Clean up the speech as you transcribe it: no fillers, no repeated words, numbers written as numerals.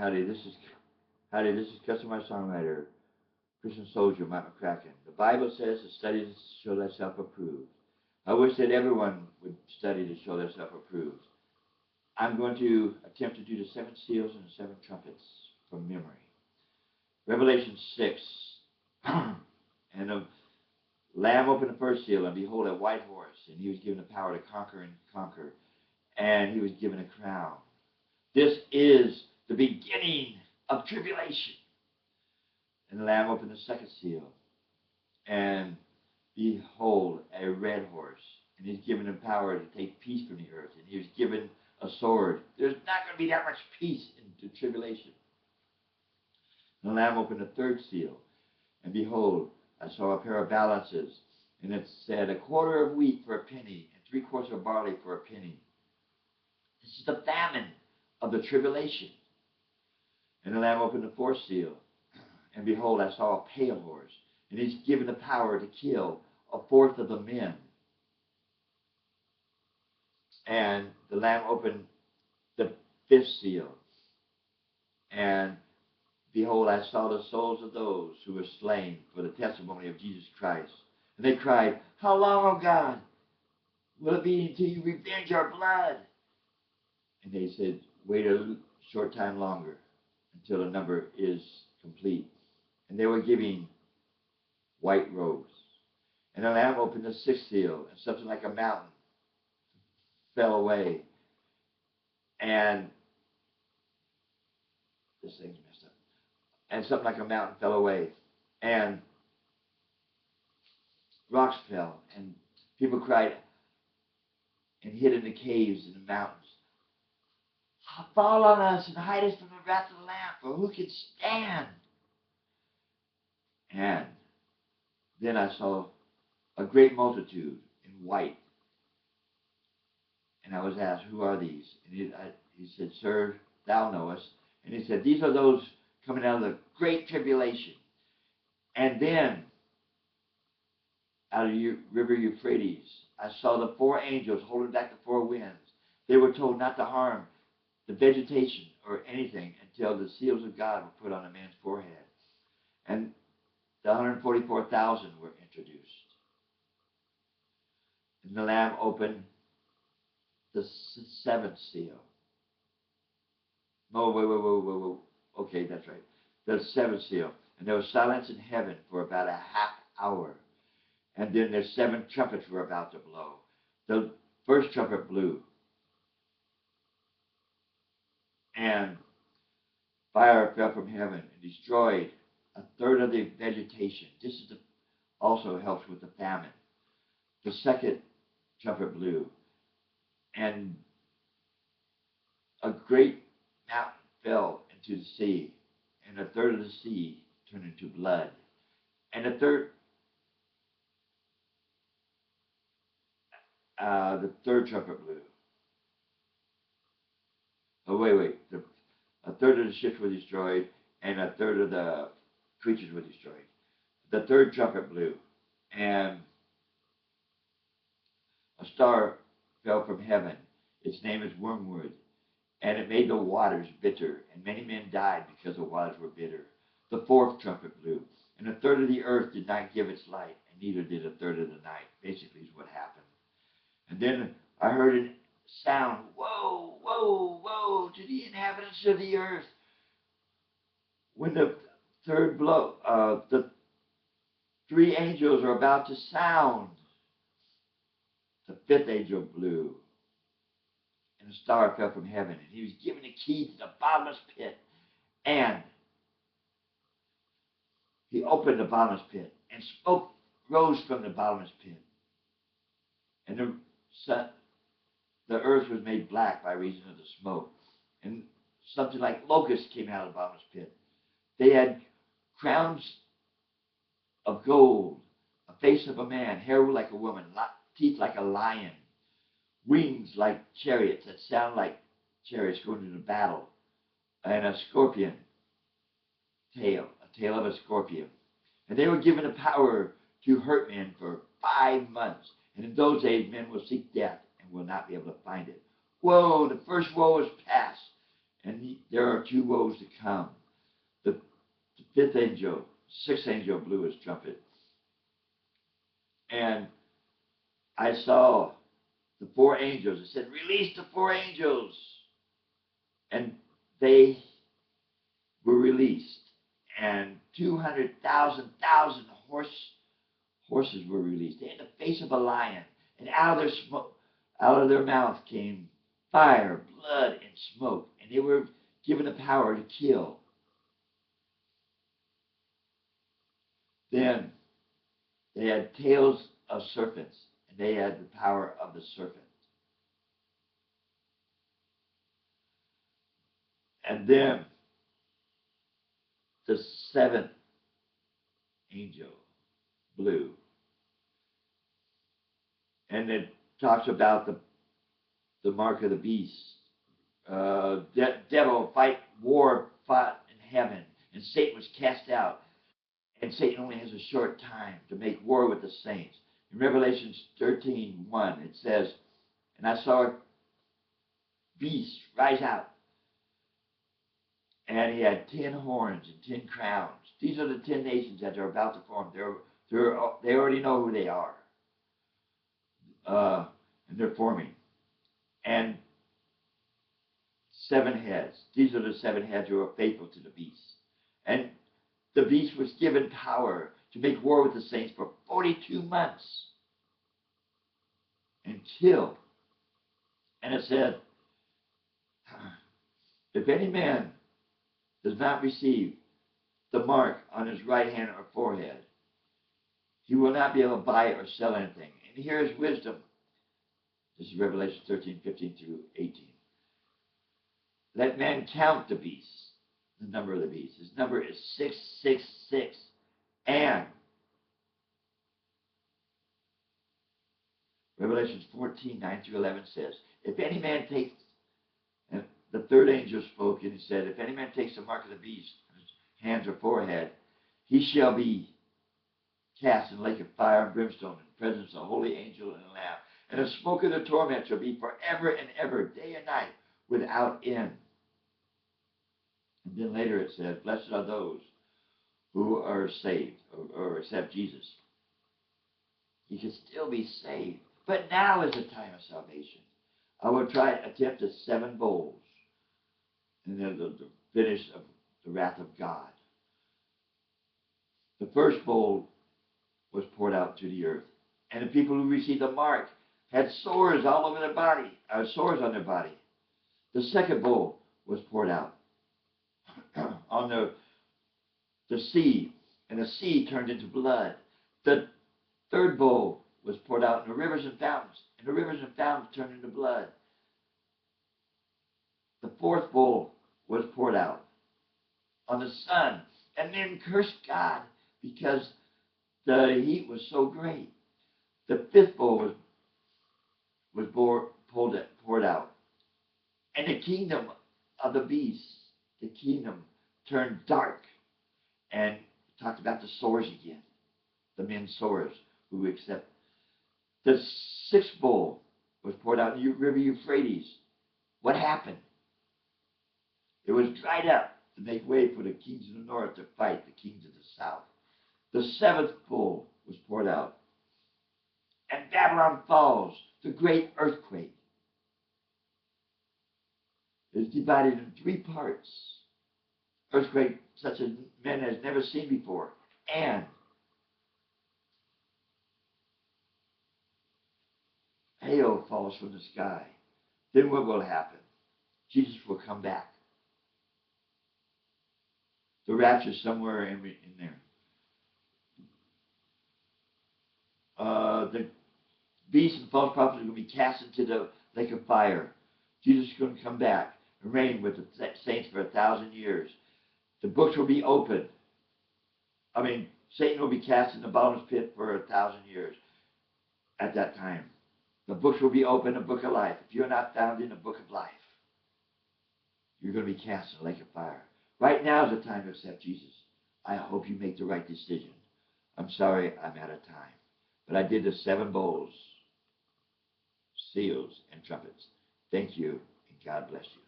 Howdy, this is Customizedsongwriter, Christian soldier, Mike McCracken. The Bible says to study to show thyself approved. I wish that everyone would study to show thyself approved. I'm going to attempt to do the 7 seals and the 7 trumpets from memory. Revelation 6. And the Lamb opened the first seal, and behold, a white horse, and he was given the power to conquer and conquer, and he was given a crown. This is the beginning of tribulation. And the Lamb opened the second seal, and behold, a red horse, and he's given him power to take peace from the earth, and he was given a sword. There's not going to be that much peace in the tribulation. And the Lamb opened the third seal, and behold, I saw a pair of balances, and it said, 1/4 of wheat for a penny, and 3/4 of barley for a penny. This is the famine of the tribulation. And the Lamb opened the fourth seal, and behold, I saw a pale horse, and he's given the power to kill 1/4 of the men. And the Lamb opened the fifth seal, and behold, I saw the souls of those who were slain for the testimony of Jesus Christ. And they cried, how long, O God, will it be until you revenge our blood? And they said, wait a short time longer until the number is complete. And they were giving white robes. And the Lamb opened the sixth seal, and something like a mountain fell away. And this thing's messed up. And something like a mountain fell away. And rocks fell. And people cried and hid in the caves and the mountains. Fall on us and hide us from the wrath of the Lamb, for who can stand? And then I saw a great multitude in white. And I was asked, who are these? And he said, sir, thou knowest. And he said, these are those coming out of the great tribulation. And then, out of the river Euphrates, I saw the 4 angels holding back the 4 winds. They were told not to harm the vegetation or anything until the seals of God were put on a man's forehead. And the 144,000 were introduced. And the Lamb opened the 7th seal. Oh, wait. Okay, that's right. The 7th seal. And there was silence in heaven for about a half hour. And then the 7 trumpets were about to blow. The first trumpet blew. And fire fell from heaven and destroyed 1/3 of the vegetation. This is also helps with the famine. The second trumpet blew, and a great mountain fell into the sea, and 1/3 of the sea turned into blood. And the third trumpet blew. Oh, wait. 1/3 of the ships were destroyed, and 1/3 of the creatures were destroyed. The third trumpet blew, and a star fell from heaven. Its name is wormwood, and it made the waters bitter, and many men died because the waters were bitter. The fourth trumpet blew, and 1/3 of the earth did not give its light, and neither did 1/3 of the night. Basically is what happened. And then I heard a sound, woe, woe, woe to the inhabitants of the earth. When the third blow, the 3 angels are about to sound. The 5th angel blew, and a star fell from heaven, and he was given the key to the bottomless pit. And he opened the bottomless pit, and smoke rose from the bottomless pit. And the earth was made black by reason of the smoke. And something like locusts came out of the bottomless pit. They had crowns of gold, a face of a man, hair like a woman, teeth like a lion, wings like chariots that sound like chariots going into battle, and a scorpion tail, a tail of a scorpion. And they were given the power to hurt men for 5 months. And in those days, men will seek death and will not be able to find it. Woe, the first woe is past. And there are two woes to come. The fifth angel, sixth angel blew his trumpet. And I saw the four angels. It said, release the four angels. And they were released. And 200,000 horses were released. They had the face of a lion. And out of their mouth came fire, blood, and smoke. And they were given the power to kill. Then they had tails of serpents, and they had the power of the serpent. And then the seventh angel blew. And it talks about the mark of the beast. Devil fought in heaven, and Satan was cast out. And Satan only has a short time to make war with the saints. In Revelation 13:1, it says, and I saw a beast rise out, and he had 10 horns and 10 crowns. These are the 10 nations that are about to form. They already know who they are. And they're forming. And 7 heads. These are the 7 heads who are faithful to the beast. And the beast was given power to make war with the saints for 42 months. Until, and it said, if any man does not receive the mark on his right hand or forehead, he will not be able to buy or sell anything. And here is wisdom. This is Revelation 13:15 through 18. Let man count the beast, the number of the beast. His number is 666. And Revelation 14:9 through 11 says, if any man takes, and the third angel spoke and he said, if any man takes the mark of the beast on his hands or forehead, he shall be cast in the lake of fire and brimstone in the presence of the holy angel and the Lamb. And the smoke of the torment shall be forever and ever, day and night, without end. And then later it says, blessed are those who are saved or accept Jesus. You can still be saved. But now is the time of salvation. I will attempt the 7 bowls. And then the finish of the wrath of God. The first bowl was poured out to the earth. And the people who received the mark had sores all over their body, sores on their body. The second bowl was poured out on the sea, and the sea turned into blood. The third bowl was poured out in the rivers and fountains, and the rivers and fountains turned into blood. The fourth bowl was poured out on the sun, and men cursed God because the heat was so great. The fifth bowl was poured out, and the kingdom of the beast, the kingdom turned dark, and talked about the sores again, the men's sores who accept. The sixth bowl was poured out in the river Euphrates. What happened? It was dried up to make way for the kings of the north to fight the kings of the south. The seventh bowl was poured out, and Babylon falls, the great earthquake. It is divided in 3 parts. Earthquake such as man has never seen before. And hail falls from the sky. Then what will happen? Jesus will come back. The rapture somewhere in there. The beast and false prophets are going to be cast into the lake of fire. Jesus is going to come back and reign with the saints for 1,000 years. The books will be opened. Satan will be cast in the bottomless pit for 1,000 years at that time. The books will be opened, the book of life. If you're not found in the book of life, you're going to be cast in the lake of fire. Right now is the time to accept Jesus. I hope you make the right decision. I'm sorry I'm out of time. But I did the 7 bowls, seals, and trumpets. Thank you, and God bless you.